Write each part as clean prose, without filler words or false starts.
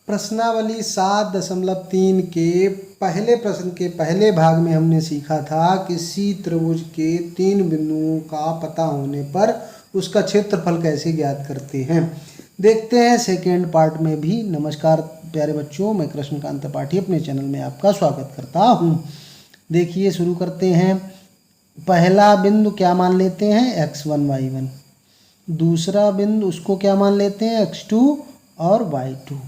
प्रश्नावली 7.3 के पहले प्रश्न के पहले भाग में हमने सीखा था कि सी त्रिभुज के 3 बिंदुओं का पता होने पर उसका क्षेत्रफल कैसे ज्ञात करते हैं। देखते हैं सेकेंड पार्ट में भी। नमस्कार प्यारे बच्चों, मैं कृष्णकांत त्रिपाठी अपने चैनल में आपका स्वागत करता हूँ। देखिए शुरू करते हैं। पहला बिंदु क्या मान लेते हैं, x1 y1। दूसरा बिंदु उसको क्या मान लेते हैं, x2 और y2।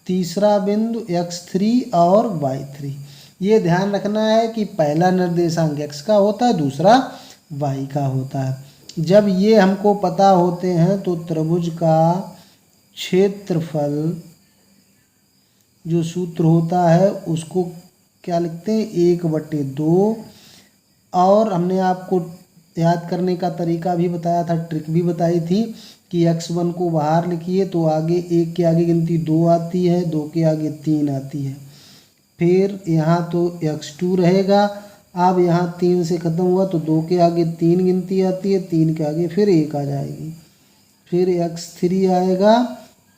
तीसरा बिंदु x3 और y3। ये ध्यान रखना है कि पहला निर्देशांक x का होता है, दूसरा y का होता है। जब ये हमको पता होते हैं तो त्रिभुज का क्षेत्रफल जो सूत्र होता है उसको क्या लिखते हैं, 1/2। और हमने आपको याद करने का तरीका भी बताया था, ट्रिक भी बताई थी कि x1 को बाहर लिखिए तो आगे 1 के आगे गिनती 2 आती है, 2 के आगे 3 आती है। फिर यहाँ तो x2 रहेगा। अब यहाँ 3 से ख़त्म हुआ तो 2 के आगे 3 गिनती आती है, 3 के आगे फिर 1 आ जाएगी। फिर x3 आएगा,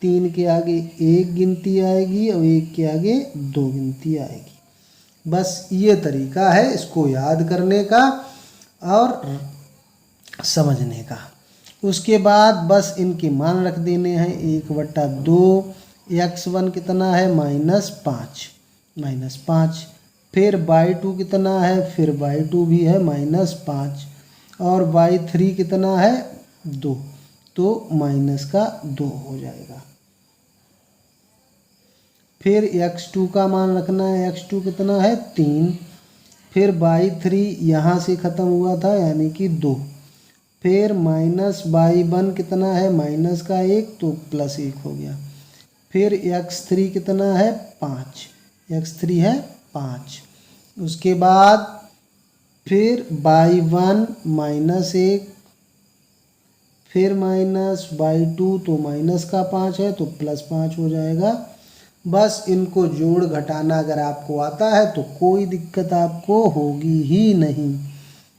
3 के आगे 1 गिनती आएगी और 1 के आगे 2 गिनती आएगी। बस ये तरीका है इसको याद करने का और समझने का। उसके बाद बस इनके मान रख देने हैं, 1/2। x1 कितना है, -5। फिर y2 कितना है, फिर y2 भी है -5। और y3 कितना है, 2, तो -2 हो जाएगा। फिर x2 का मान रखना है, x2 कितना है, 3। फिर y3 यहाँ से ख़त्म हुआ था यानी कि 2। फिर -y1 कितना है, -1 तो +1 हो गया। फिर x3 कितना है, 5। x3 है 5। उसके बाद फिर y1 -1, फिर -y2 तो -5 है तो +5 हो जाएगा। बस इनको जोड़ घटाना अगर आपको आता है तो कोई दिक्कत आपको होगी ही नहीं।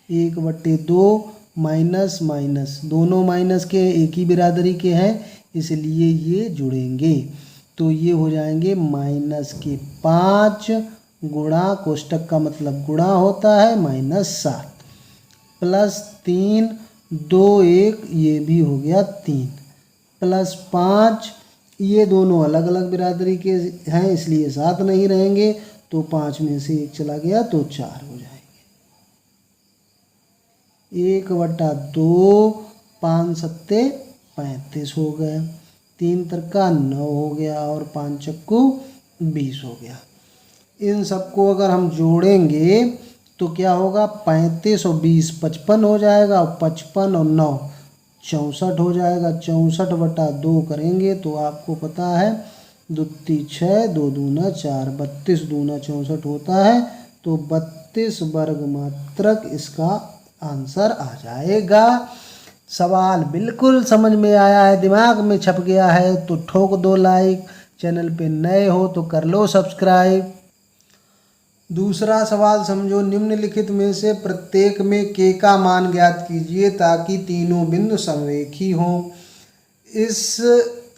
1/2 माइनस माइनस, दोनों माइनस के एक ही बिरादरी के हैं इसलिए ये जुड़ेंगे। तो ये हो जाएंगे -5 गुणा, कोष्टक का मतलब गुणा होता है, -7 +3 2 1, ये भी हो गया 3 +5। ये दोनों अलग अलग बिरादरी के हैं इसलिए 7 नहीं रहेंगे, तो 5 में से 1 चला गया तो 4 हो जाएंगे। 1/2, 5 सत्ते 35 हो गए, 3 त्रिका 9 हो गया और 5 चक्कू 20 हो गया। इन सबको अगर हम जोड़ेंगे तो क्या होगा, 35 और 20 55 हो जाएगा, और 55 और 9 64 हो जाएगा। 64/2 करेंगे तो आपको पता है 2 3 6, 2 दूना 4, 32 दूना 64 होता है, तो 32 वर्ग मात्रक इसका आंसर आ जाएगा। सवाल बिल्कुल समझ में आया है, दिमाग में छप गया है तो ठोक दो लाइक, चैनल पे नए हो तो कर लो सब्सक्राइब। दूसरा सवाल समझो, निम्नलिखित में से प्रत्येक में k का मान ज्ञात कीजिए ताकि तीनों बिंदु समरेखी हों। इस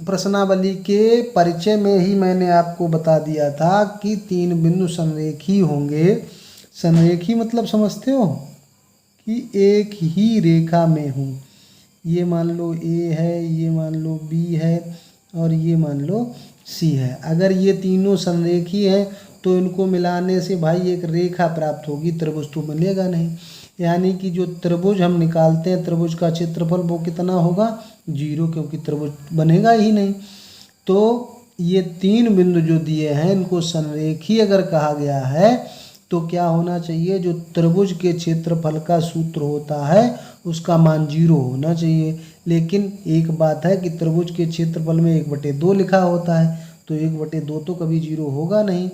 प्रश्नावली के परिचय में ही मैंने आपको बता दिया था कि 3 बिंदु समरेखी होंगे। समरेखी मतलब समझते हो कि एक ही रेखा में हूँ। ये मान लो A है, ये मान लो B है और ये मान लो C है। अगर ये तीनों समरेखी हैं तो इनको मिलाने से भाई एक रेखा प्राप्त होगी, त्रिभुज तो बनेगा नहीं। यानी कि जो त्रिभुज हम निकालते हैं, त्रिभुज का क्षेत्रफल वो कितना होगा, 0, क्योंकि त्रिभुज बनेगा ही नहीं। तो ये 3 बिंदु जो दिए हैं इनको समरेखी अगर कहा गया है तो क्या होना चाहिए, जो त्रिभुज के क्षेत्रफल का सूत्र होता है उसका मान 0 होना चाहिए। लेकिन एक बात है कि त्रिभुज के क्षेत्रफल में 1/2 लिखा होता है, तो 1/2 तो कभी 0 होगा नहीं।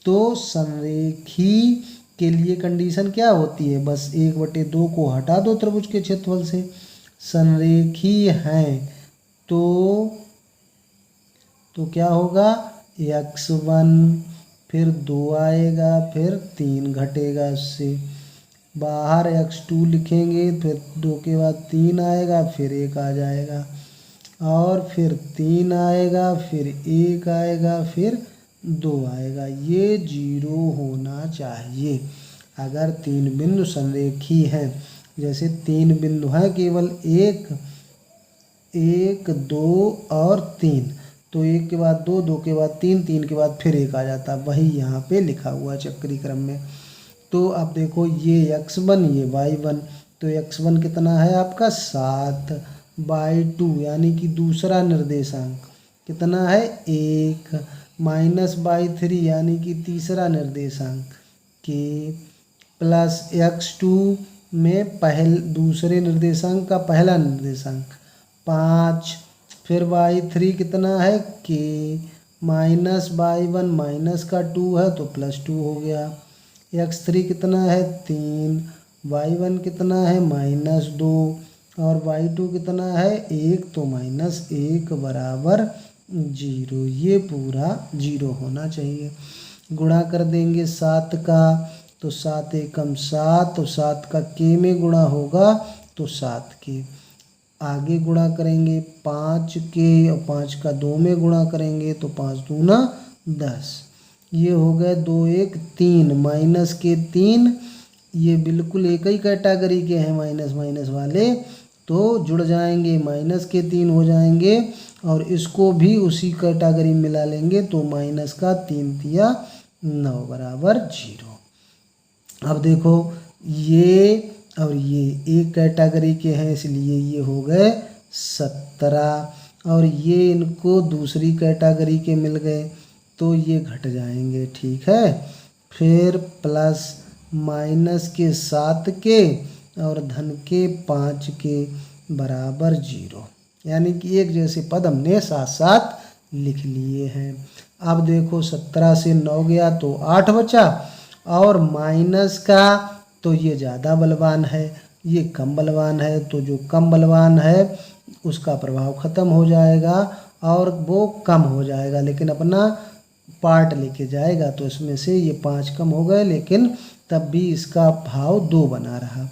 तो समरेखी के लिए कंडीशन क्या होती है, बस 1/2 को हटा दो त्रिभुज के क्षेत्रफल से। समरेखी हैं तो क्या होगा, x1 फिर 2 आएगा, फिर 3 घटेगा इससे, बाहर x2 लिखेंगे, फिर 2 के बाद 3 आएगा, फिर 1 आ जाएगा। और फिर 3 आएगा, फिर 1 आएगा, फिर 2 आएगा। ये 0 होना चाहिए अगर 3 बिंदु संरेखी हैं। जैसे 3 बिंदु हैं केवल, 1 1 2 और 3, तो 1 के बाद 2, 2 के बाद 3, 3 के बाद फिर 1 आ जाता, वही यहाँ पे लिखा हुआ चक्री क्रम में। तो अब देखो ये x1 ये y1, तो x1 कितना है आपका 7/2, यानी कि दूसरा निर्देशांक कितना है 1, -/3 यानी कि तीसरा निर्देशांक के, प्लस x2 में दूसरे निर्देशांक का पहला निर्देशांक 5, फिर y3 कितना है k, -y1 माइनस का 2 है तो +2 हो गया। x3 कितना है 3, y1 कितना है -2 और y2 कितना है 1, तो -1 बराबर 0। ये पूरा 0 होना चाहिए। गुणा कर देंगे 7 का, तो 7 एकम 7, तो 7 का k में गुणा होगा तो 7 के। आगे गुणा करेंगे 5 के और 5 का 2 में गुणा करेंगे तो 5 दूना 10। ये हो गए 2 1 3, माइनस के 3, ये बिल्कुल एक ही कैटेगरी के हैं माइनस माइनस वाले, तो जुड़ जाएंगे, माइनस के 3 हो जाएंगे और इसको भी उसी कैटेगरी में मिला लेंगे, तो माइनस का 3 तिया 9 बराबर 0। अब देखो ये और ये एक कैटेगरी के हैं, इसलिए ये हो गए 17 और ये इनको दूसरी कैटेगरी के मिल गए तो ये घट जाएंगे, ठीक है। फिर प्लस माइनस के 7 के और धन के 5 के बराबर 0, यानी कि एक जैसे पद हमने साथ साथ लिख लिए हैं। अब देखो 17 से 9 गया तो 8 बचा, और माइनस का तो ये ज़्यादा बलवान है, ये कम बलवान है, तो जो कम बलवान है उसका प्रभाव ख़त्म हो जाएगा और वो कम हो जाएगा, लेकिन अपना पार्ट लेके जाएगा। तो इसमें से ये 5 कम हो गए, लेकिन तब भी इसका भाव 2 बना रहा।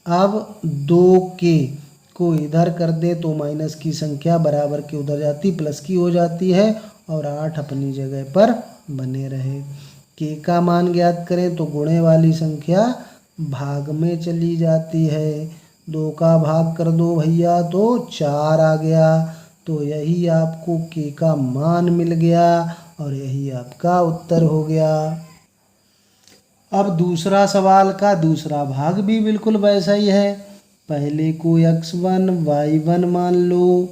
अब 2 के को इधर कर दे तो माइनस की संख्या बराबर की उधर जाती, प्लस की हो जाती है और 8 अपनी जगह पर बने रहे। के का मान ज्ञात करें तो गुणे वाली संख्या भाग में चली जाती है, 2 का भाग कर दो भैया तो 4 आ गया, तो यही आपको के का मान मिल गया और यही आपका उत्तर हो गया। अब दूसरा सवाल का दूसरा भाग भी बिल्कुल वैसा ही है। पहले को x1 y1 मान लो,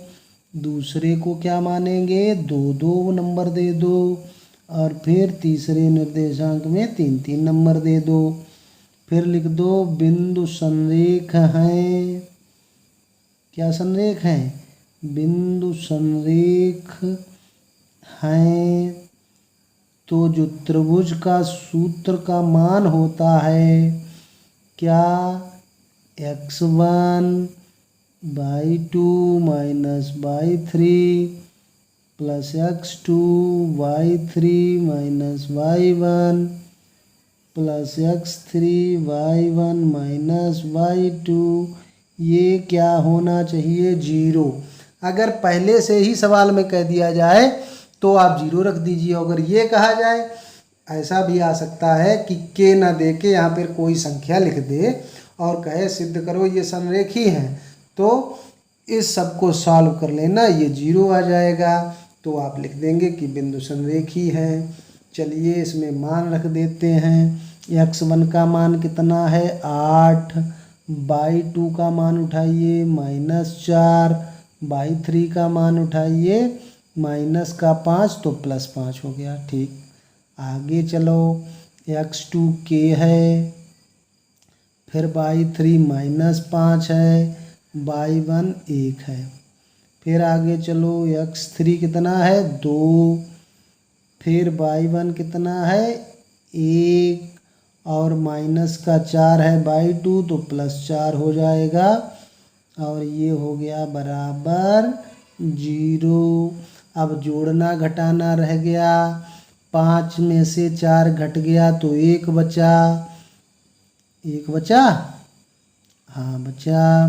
दूसरे को क्या मानेंगे 2 2 नंबर दे दो और फिर तीसरे निर्देशांक में 3 3 नंबर दे दो। फिर लिख दो बिंदु संरेख हैं, क्या संरेख हैं, बिंदु संरेख हैं। तो जो त्रिभुज का सूत्र का मान होता है क्या, x1/2 minus y3 plus x2/3 minus y1 plus x3/1 minus y2, ये क्या होना चाहिए 0। अगर पहले से ही सवाल में कह दिया जाए तो आप 0 रख दीजिए। अगर ये कहा जाए, ऐसा भी आ सकता है कि के ना दे के यहाँ पर कोई संख्या लिख दे और कहे सिद्ध करो ये संरेखी हैं, तो इस सब को सॉल्व कर लेना, ये 0 आ जाएगा। तो आप लिख देंगे कि बिंदु संरेखी है। चलिए इसमें मान रख देते हैं। x1 का मान कितना है 8, y2 का मान उठाइए -4, y3 का मान उठाइए -5, तो +5 हो गया, ठीक। आगे चलो x2 k है, फिर y3 -5 है, y1 1 है। फिर आगे चलो x3 कितना है 2, फिर y1 कितना है 1 और माइनस का 4 है y2, तो +4 हो जाएगा और ये हो गया बराबर 0। अब जोड़ना घटाना रह गया, 5 में से 4 घट गया तो 1 बचा, 1 बचा, हाँ बचा,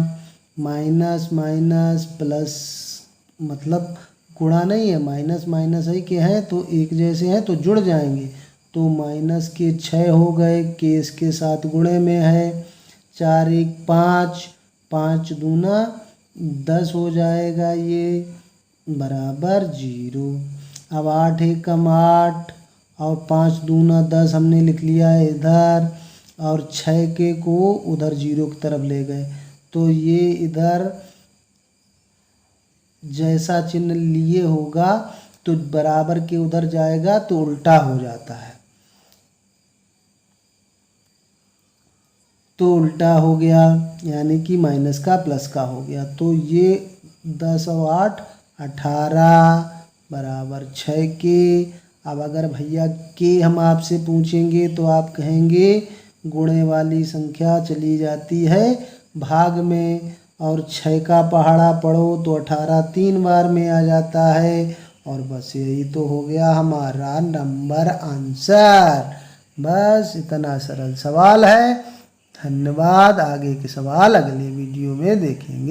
माइनस माइनस प्लस मतलब गुणा नहीं है, माइनस माइनस ही के हैं तो एक जैसे हैं तो जुड़ जाएंगे। तो माइनस के 6 हो गए, के इसके साथ गुणे में है, 4 1 5, 5 दूना 10 हो जाएगा ये, बराबर 0। अब 8 1 कम 8 और 5 दूना 10 हमने लिख लिया है इधर, और 6 के को उधर 0 की तरफ ले गए, तो ये इधर जैसा चिन्ह लिए होगा तो बराबर के उधर जाएगा तो उल्टा हो जाता है, तो उल्टा हो गया, यानी कि माइनस का प्लस का हो गया। तो ये 10 और 8 18 बराबर 6 के। अब अगर भैया के हम आपसे पूछेंगे तो आप कहेंगे गुणे वाली संख्या चली जाती है भाग में, और 6 का पहाड़ा पढ़ो तो 18 3 बार में आ जाता है, और बस यही तो हो गया हमारा नंबर आंसर। बस इतना सरल सवाल है। धन्यवाद। आगे के सवाल अगले वीडियो में देखेंगे।